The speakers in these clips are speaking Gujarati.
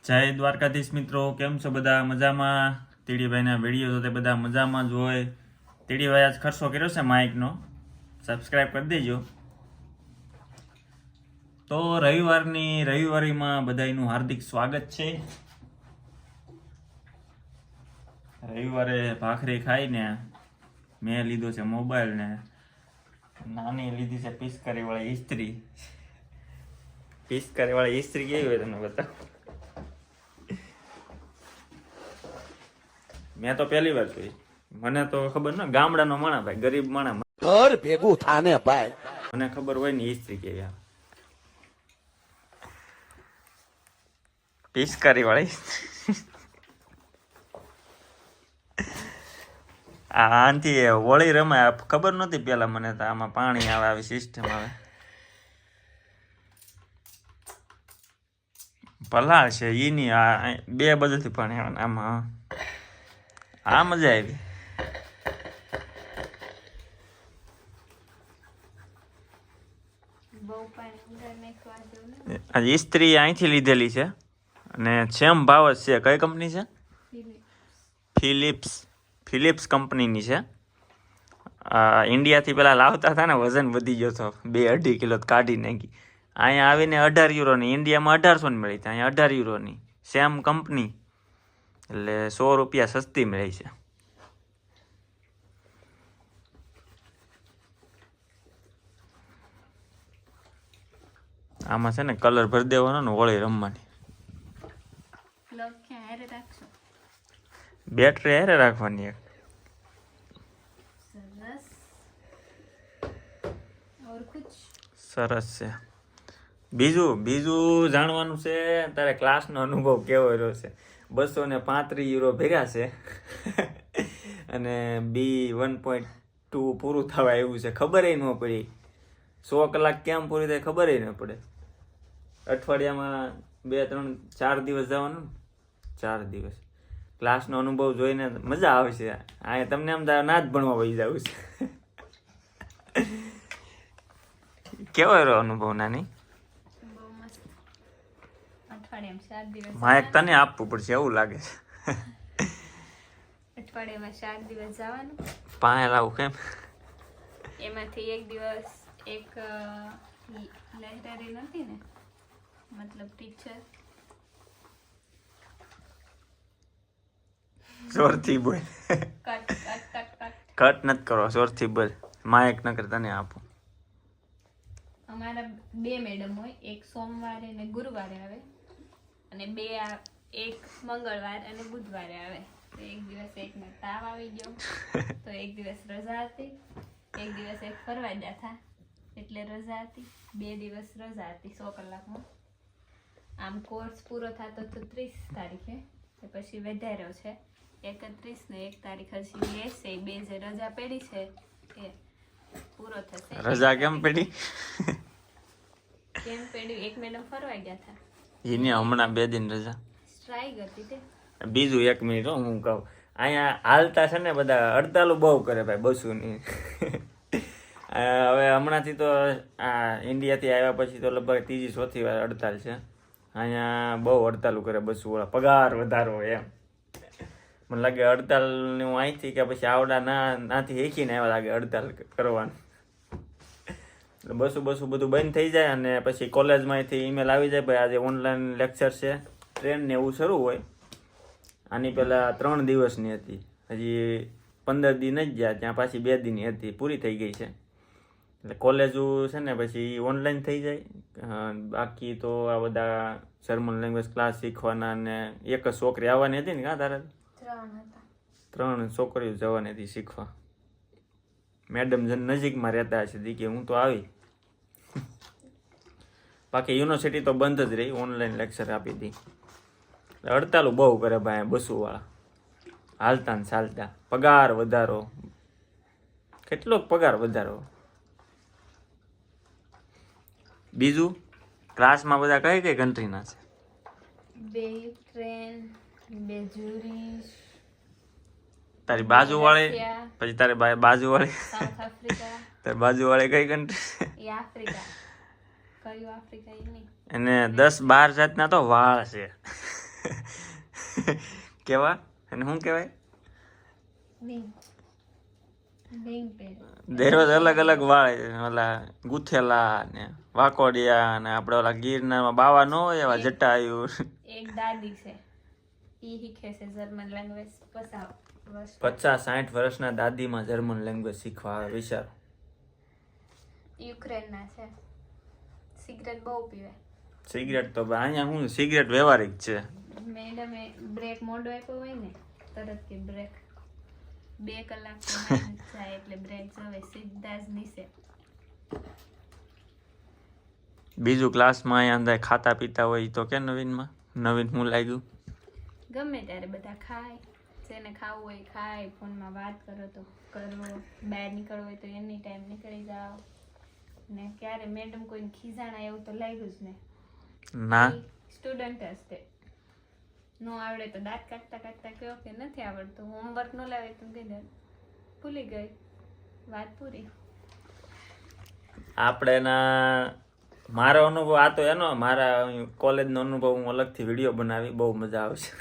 જય દ્વારકાધીશ મિત્રો, કેમ છો બધા? મજામાં? તીડીભાઈના વિડીયો તો તે બધા મજામાં જ હોય. તીડીભાઈ આજ ખર્ચો કર્યો છે માઇકનો, સબસ્ક્રાઈબ કરી દેજો. તો રવિવારીમાં બધાનું હાર્દિક સ્વાગત છે. રવિવારે ભાખરી ખાઈને મેં લીધો છે મોબાઈલ ને નાની લીધી છે પિચકારી વાળી ઇસ્ત્રી. પિચકારી વાળી ઇસ્ત્રી કેવી હોય તમને બતાવો. મેં તો પહેલી વાર જોઈ. મને તો ખબર ન, ગામડાનો માણા ભાઈ, ગરીબ માણા, ઘર ભેગું થાને ભાઈ. મને ખબર હોય ને ઇસ્ત્રી કેવી આવે. પિચકારી વાળી આનાથી વળી રમાય, ખબર નહોતી પેલા મને તો આમાં પાણી આવે, આવી સિસ્ટમ આવે. પલાળ છે ઈની, આ બે બધુંથી પાણી આવે આમાં. આ મજા આવી. આ ઇસ્ત્રી અહીંથી લીધેલી છે અને સેમ ભાવ જ છે. કઈ કંપની છે? ફિલિપ્સ કંપનીની છે. ઇન્ડિયાથી પેલા લાવતા હતા ને, વજન વધી ગયો હતો, 2-2.5 કિલો કાઢી નાખી. અહીંયા આવીને 18 યુરોની, ઇન્ડિયામાં 1800 મળી હતી, અહીંયા 18 યુરોની સેમ કંપની, એટલે 100 રૂપિયા સસ્તી મળી છે. આમાં છે ને કલર ભરી દેવાનો ને હોળી રમવાની. બેટરી હારે રાખવાની એક. સરસ છે. બીજું જાણવાનું છે તારે ક્લાસનો અનુભવ કેવો રહ્યો છે. 235 યુરો ભેગા છે અને B1.2 પૂરું થવા આવ્યું છે. ખબર ન પડી 100 કલાક કેમ પૂરી થાય ખબર ન પડે. અઠવાડિયામાં 2-3-4 દિવસ જવાનું, 4 દિવસ. ક્લાસનો અનુભવ જોઈને મજા આવશે. આ તમને એમ ના જ ભણવા વહી જવું છે. કેવો રહ્યો અનુભવ નાની? માયક તને આપવું પડશે એવું લાગે છે. અઠવાડિયામાં 4 દિવસ જવાનું. પાયે લાવું કેમ? એમાંથી એક દિવસ એક લાઇબ્રેરી નથી ને, મતલબ ટીચર. જોરથી બોલ. કટ નથી કરો, જોરથી બોલ. માયક ન કર તને આપું. અમારા 2 મેડમ હોય, એક સોમવારે અને ગુરુવારે આવે, અને એક મંગળવાર અને બુધવારે આવે. તો એક દિવસ એકને તાવ આવી ગયો, તો એક દિવસ રજા હતી. એક દિવસ એક ફરવા ગયા હતા એટલે રજા હતી. 2 દિવસ રજા હતી 100 કલાકમાં. આમ કોર્સ પૂરો થતો તો 30 તારીખે, પછી વધાર્યો છે 31 ને 1 તારીખ હજી લેશે. 2 જે રજા પડી છે એ પૂરો થશે. રજા કેમ પડી? કેમ પડી? એક મેડમ ફરવા ગયા હતા. એને હમણાં 2 દિન રજા. સ્ટ્રાઇક હતી તે. બીજું 1 મિનિટ હું કહું, અહીંયા હાલતા છે ને બધા હડતાલો બહુ કરે ભાઈ, બસોની. હવે હમણાંથી તો આ ઇન્ડિયાથી આવ્યા પછી તો લગભગ 3-4 વાર હડતાલ છે. અહીંયા બહુ હડતાલો કરે બસવાળા, પગાર વધારો એમ. મને લાગે હડતાલનું અહીંથી કે પછી આવડા નાથી શીખીને આવ્યા લાગે હડતાલ કરવાનું. એટલે બસું બધું બંધ થઈ જાય અને પછી કોલેજમાંથી ઈમેલ આવી જાય, ભાઈ આજે ઓનલાઈન લેક્ચર છે, ટ્રેન ને એવું શરૂ હોય. આની પહેલાં 3 દિવસની હતી, હજી 15 દિન જ ગયા, ત્યાં પાછી 2 દિનની હતી, પૂરી થઈ ગઈ છે. એટલે કોલેજો છે ને પછી ઓનલાઈન થઈ જાય. બાકી તો આ બધા જર્મન લેંગ્વેજ ક્લાસ શીખવાના, ને એક જ છોકરી આવવાની હતી ને, કાં તારા? 3 છોકરીઓ જવાની હતી શીખવા. મેડમ નજીકમાં રહેતા હશે કે હું તો આવી. બાકી યુનિવર્સિટી તો બંધ જ રહી, ઓનલાઈન લેક્ચર આપી હતી. હડતાલું બહુ કરે ભાઈ બસુવાળા, હાલતા ને ચાલતા. પગાર વધારો, કેટલોક પગાર વધારો. બીજું ક્લાસમાં બધા કઈ કન્ટ્રીના છે? 2 યુક્રેન, 2 જ્યુરિશ. તારી બાજુવાળી, પછી તારી બાજુવાળી, સાઉથ આફ્રિકા. તારી બાજુવાળી કઈ કન્ટ્રી? એ આફ્રિકા. કયું આફ્રિકા? એ નહીં. એને 10-12 જાતના તો વાળ છે. કેવા અને શું કહેવાય રિંગ રિંગ પહેરે. દરરોજ અલગ અલગ વાળે ઓલા ગુથેલા ને વાકોડિયા ને આપણે ઓલા ગીરના બાવા ન હોય એવા જટાયું. એક દાદી છે ઈ શીખે છે જર્મન લેંગ્વેજ 50 વર્ષ 50-60 વર્ષના દાદીમાં જર્મન લેંગ્વેજ શીખવા આવે વિચાર. યુક્રેનના છે. સિગરેટ બહુ પીવે. સિગરેટ તો અહીંયા શું સિગરેટ વ્યવહારિક છે. મેડમે બ્રેક મોડો આપ્યો હોય ને તરત કે બ્રેક 2 કલાક જાય એટલે બ્રેક જવે સીધા જ નીચે. બીજું ક્લાસમાં અહીંયા અંદર ખાતા પીતા હોય ઈ તો કે નવીન હું લાગ્યું. ગમે ત્યારે બધા ખાય જેને ખાવું હોય ખાય ફોનમાં વાત કરો તો કરો બહાર નીકળવું હોય તો એની ટાઈમ નીકળી જાઓ ને ક્યારે મેડમ કોઈને ખીજાણા એવું તો લાગ્યું જ ને ના સ્ટુડન્ટ હશે નો આવડે તો દાંત કાઢતા કાઢતા કહો કે નથી આવડતું હોમવર્ક નો લાવે તો કહી દે ભૂલી ગઈ વાત પૂરી. આપણે મારો અનુભવ આ તો એનો મારા કોલેજનો અનુભવ હું અલગથી વિડીયો બનાવી બહુ મજા આવશે.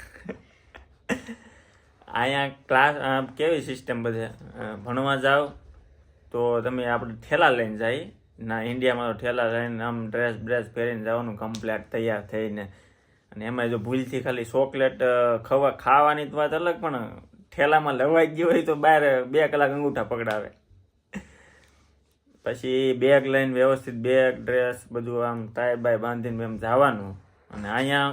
અહીંયા ક્લાસ કેવી સિસ્ટમ બધે ભણવા જાઓ તો તમે આપણે ઠેલા લઈને જાય ના ઇન્ડિયામાં તો ઠેલા લઈને આમ ડ્રેસ પહેરીને જવાનું કમ્પ્લેટ તૈયાર થઈને અને એમાં જો ભૂલથી ખાલી ચોકલેટ ખાવાની તો વાત અલગ પણ ઠેલામાં લવાઈ ગયું હોય તો બહાર 2 કલાક અંગૂઠા પકડાવે. પછી બેગ લઈને વ્યવસ્થિત બેગ ડ્રેસ બધું આમ ટાઈ બાય બાંધીને એમ જવાનું અને અહીંયા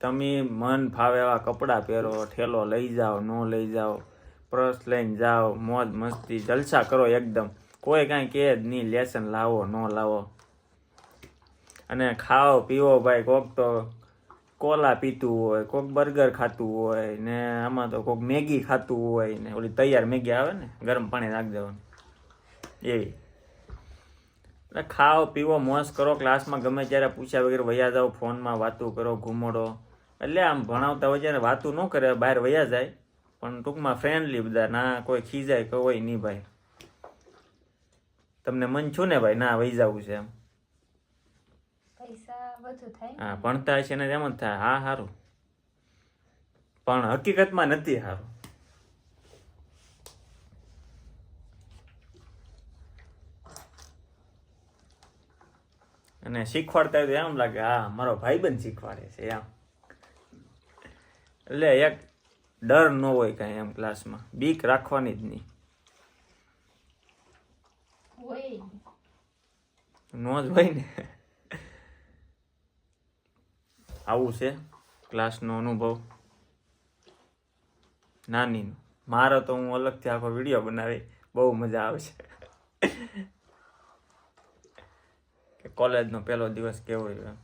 તમે મન ફાવે એવા કપડાં પહેરો ઠેલો લઈ જાઓ ન લઈ જાઓ પર્સ લઈને જાઓ મોજ મસ્તી જલસા કરો એકદમ કોઈ કાંઈ કહે જ નહીં લેસન લાવો ન લાવો અને ખાઓ પીવો ભાઈ કોક તો કોલા પીતું હોય કોક બર્ગર ખાતું હોય ને આમાં તો કોક મેગી ખાતું હોય ને ઓલી તૈયાર મેગી આવે ને ગરમ પાણી નાખી દેવાનું એવી એટલે ખાઓ પીવો મોજ કરો ક્લાસમાં ગમે ત્યારે પૂછ્યા વગેરે વયા જાઓ ફોનમાં વાતું કરો ઘૂમોડો એટલે આમ ભણાવતા હોય ત્યારે વાતું ન કરે બહાર વયા જાય પણ ટૂંકમાં ફ્રેન્ડલી બધા ના કોઈ ખીજાય કે હોય નહીં ભાઈ તમને મન છું ને ભાઈ ના વહી જવું છે એમ પૈસા વધુ થાય હા ભણતા છે ને એમ જ થાય હા સારું પણ હકીકતમાં નથી સારું. અને શીખવાડતા હોય તો એમ લાગે હા મારો ભાઈબંધ શીખવાડે છે એમ એટલે એક ડર ન હોય કાંઈ એમ ક્લાસમાં બીક રાખવાની જ નહીં હોય નો જ હોય ને. આવું છે ક્લાસનો અનુભવ નાનીનો. મારો તો હું અલગથી આખો વિડીયો બનાવી બહુ મજા આવશે કે કોલેજનો પહેલો દિવસ કેવો રહ્યો.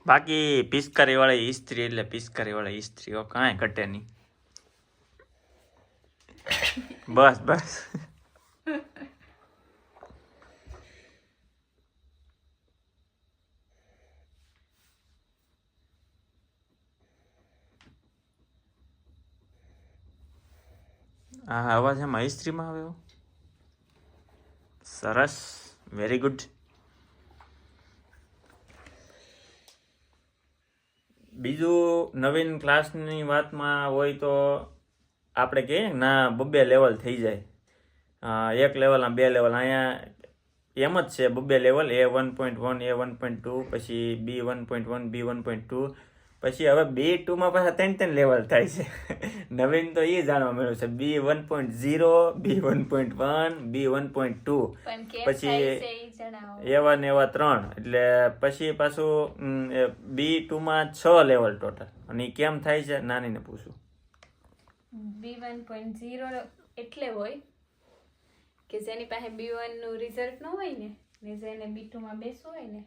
બાકી પિચકારીવાળી ઇસ્ત્રી એટલે પિચકારીવાળી ઇસ્ત્રી કાંઈ ઘટે નહીં. બસ હા અવાજ એમાં ઇસ્ત્રીમાં આવ્યો સરસ વેરી ગુડ. બીજું નવીન ક્લાસની વાતમાં હોય તો આપણે કહીએ ના 2 લેવલ થઈ જાય 1 લેવલ 2 લેવલ અહીંયા એમ જ છે 2 લેવલ A1.1 A1.2 પછી B1.1 B1.2 પછી હવે B2માં પાછા 3 લેવલ થાય છે. નવીન તો એ જાણવા મળ્યું છે B1.0 B1.1 B1.2 પછી A1 એવા 3 એટલે પછી પાછું B2માં 6 લેવલ ટોટલ. અને એ કેમ થાય છે નાનીને પૂછું. B1.0 એટલે હોય કે જેની પાસે B1 નું રિઝલ્ટ ન હોય ને જેને B2 માં બેસવું હોય ને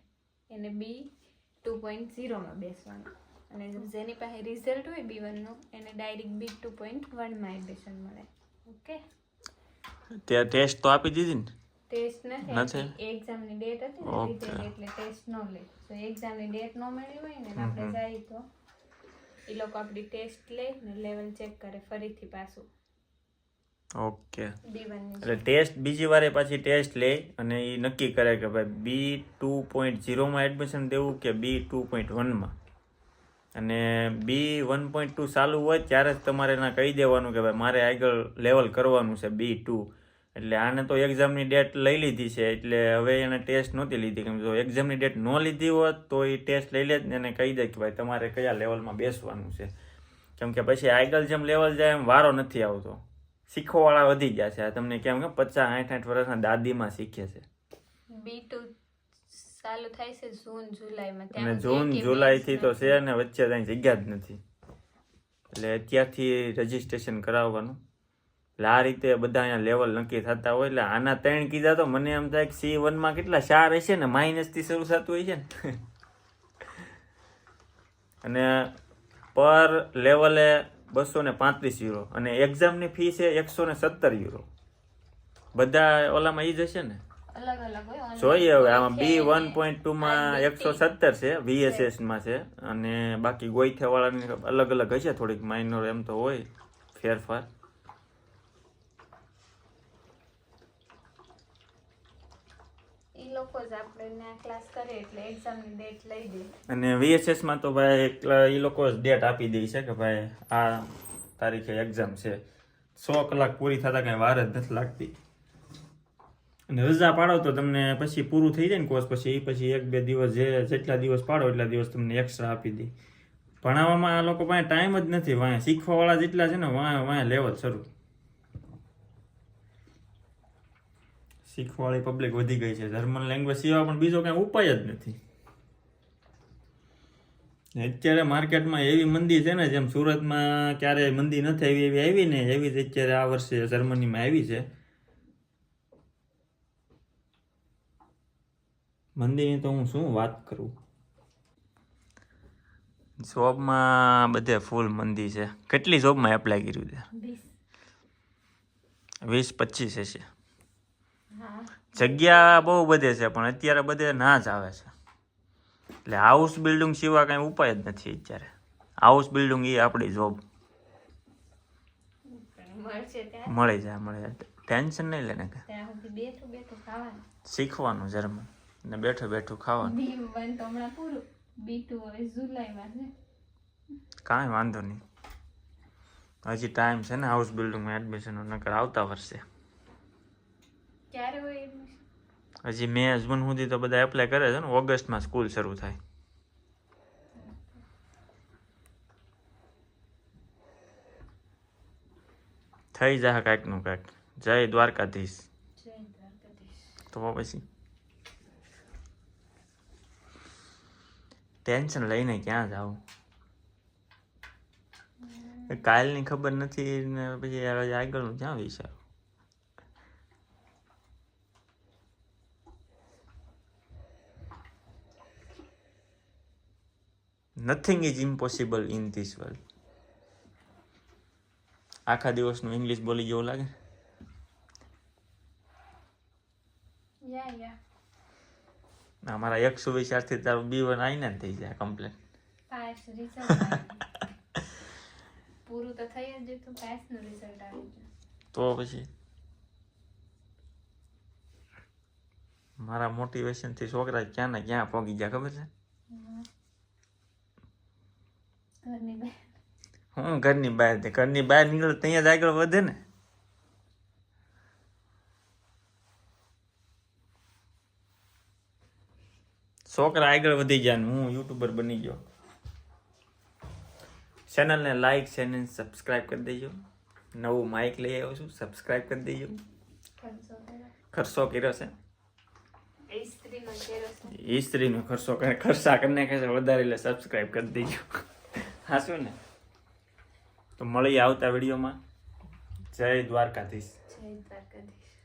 એને B2.0 માં બેસવાનું અને જેની પાસે રિઝલ્ટ હોય B1 નું એને ડાયરેક્ટ B2.1 માં એડમિશન મળે. ઓકે તે ટેસ્ટ તો આપી દીધી ને ટેસ્ટ નથી એક્ઝામ ની ડેટ હતી ને એટલે ટેસ્ટ ન લે તો એક્ઝામ ની ડેટ ન મળી હોય ને આપણે જાય તો એ લોકો આપણી ટેસ્ટ લે ને લેવલ ચેક કરે ફરીથી પાછું ઓકે. B1 ની એટલે ટેસ્ટ બીજી વારે પાછી ટેસ્ટ લે અને એ નક્કી કરે કે ભાઈ B2.0 એડમિશન દેવું કે B2.1 અને B1.2 ચાલુ હોય ત્યારે જ તમારે એના કહી દેવાનું કે ભાઈ મારે આગળ લેવલ કરવાનું છે B2. એટલે આને તો એક્ઝામની ડેટ લઈ લીધી છે એટલે હવે એને ટેસ્ટ નહોતી લીધી, કેમ જો એક્ઝામની ડેટ ન લીધી હોત તો એ ટેસ્ટ લઈ લે જ ને એને કહી દે કે ભાઈ તમારે કયા લેવલમાં બેસવાનું છે. કેમ કે પછી આગળ જેમ લેવલ જાય એમ વારો નથી આવતો. શીખવાવાળા વધી ગયા છે. આ તમને કેમ કે 50-60 વર્ષના દાદીમાં શીખે છે. B2 ચાલુ થાય છે જૂન જુલાઈમાં. અને જૂન જુલાઈથી તો છે ને વચ્ચે કઈ જગ્યા જ નથી. એટલે અત્યારથી રજીસ્ટ્રેશન કરાવવાનું. એટલે આ રીતે બધા અહીંયા લેવલ નક્કી થતા હોય. એટલે આના 3 કીધા તો મને એમ થાય કે C1માં કેટલા 4 હશે ને, માઇનસથી શરૂ થતું હોય છે ને. અને પર લેવલે 235 યુરો અને એક્ઝામની ફી છે 117 યુરો. બધા ઓલામાં ઈ જ હશે ને. અલગ અલગ હોય. જોઈએ હવે આમાં B1.2 માં 117 છે, VSS માં છે અને બાકી ગોઈથે વાળાની અલગ અલગ હશે, થોડીક માઇનર એમ તો હોય ફેરફાર. ઈ લોકો જ આપણે ક્લાસ કરે એટલે એક્ઝામની ડેટ લઈ દે. અને VSS માં તો ભાઈ એ લોકો જ ડેટ આપી દે છે કે ભાઈ આ તારીખે એક્ઝામ છે. 100 કલાક પૂરી થતા કઈ વાર જ નથી લાગતી. અને રજા પાડો તો તમને પછી પૂરું થઈ જાય ને કોર્સ, પછી 1-2 દિવસ જેટલા દિવસ પાડો એટલા દિવસ તમને એક્સ્ટ્રા આપી દે. ભણાવવામાં આ લોકો પાસે ટાઈમ જ નથી. વાંહે શીખવાવાળા જેટલા છે ને વાંહે લેવલ શરૂ. શીખવાવાળી પબ્લિક વધી ગઈ છે. જર્મન લેંગ્વેજ સિવાય પણ બીજો કાંઈ ઉપાય જ નથી. અત્યારે માર્કેટમાં એવી મંદી છે ને, જેમ સુરતમાં ક્યારેય મંદી નથી એવી આવી ને, એવી જ અત્યારે આ વર્ષે જર્મનીમાં આવી છે. મંદીની તો હું શું વાત કરું. જોબમાં બધે ફૂલ મંદી છે. કેટલી જોબમાં એપ્લાય કર્યું છે? 20-25 હશે. જગ્યા બહુ બધે છે પણ અત્યારે બધે ના જ આવે છે. એટલે હાઉસ બિલ્ડિંગ સિવાય કાંઈ ઉપાય જ નથી અત્યારે. હાઉસ બિલ્ડિંગ એ આપણી જોબ મળી જાય. ટેન્શન નહીં લે ને, શીખવાનું જર્મન ને બેઠું બેઠું ખાવાનું. B1 તો હમણાં પૂરું, B2 હવે જુલાઈમાં છે. કાંઈ વાંધો નહીં, હજી ટાઈમ છે ને હાઉસ બિલ્ડિંગમાં એડમિશન નકર આવતા વર્ષે. ક્યારે હોય એડમિશન? હજી મે જૂન સુધી તો બધા એપ્લાય કરે છે ને, ઓગસ્ટમાં સ્કૂલ શરૂ થાય. થઈ જાય કાંઈકનું કાંઈક. જય દ્વારકાધીશ. તો પછી ટેન્શન લઈને ક્યાં જાવ? કાલની ખબર નથી ને પછી આગળનું ક્યાં વિચાર. Nothing is impossible in this world. આખા દિવસનું ઇંગ્લિશ બોલી જેવું લાગે. અમારા 100 થી તારું B1 આવીને થઈ જાય કમ્પ્લેટ. પાસ રિઝલ્ટ પૂરું તો થઈ જ જતું, પાસ નું રિઝલ્ટ આવી ગયું તો પછી મારા મોટિવેશન થી છોકરા ક્યાં ને ક્યાં પહોંચી ગયા ખબર છે. ઘરની બહાર નીકળે ત્યાં જ આગળ વધે ને. છોકરા આગળ વધી ગયા ને હું યુટ્યુબર બની ગયો. ચેનલને લાઈક ચેનલ સબસ્ક્રાઇબ કરી દેજો. નવું માઇક લઈ આવ્યો છું, સબસ્ક્રાઇબ કરી દેજો. ખર્ચો કર્યો છે, ઇસ્ત્રીનો ખર્ચો ખર્ચા કરી નાખે છે વધારે, એટલે સબસ્ક્રાઇબ કરી દેજો. હા શું ને, તો મળીએ આવતા વિડીયોમાં. જય દ્વારકાધીશ. જય દ્વારકાધીશ.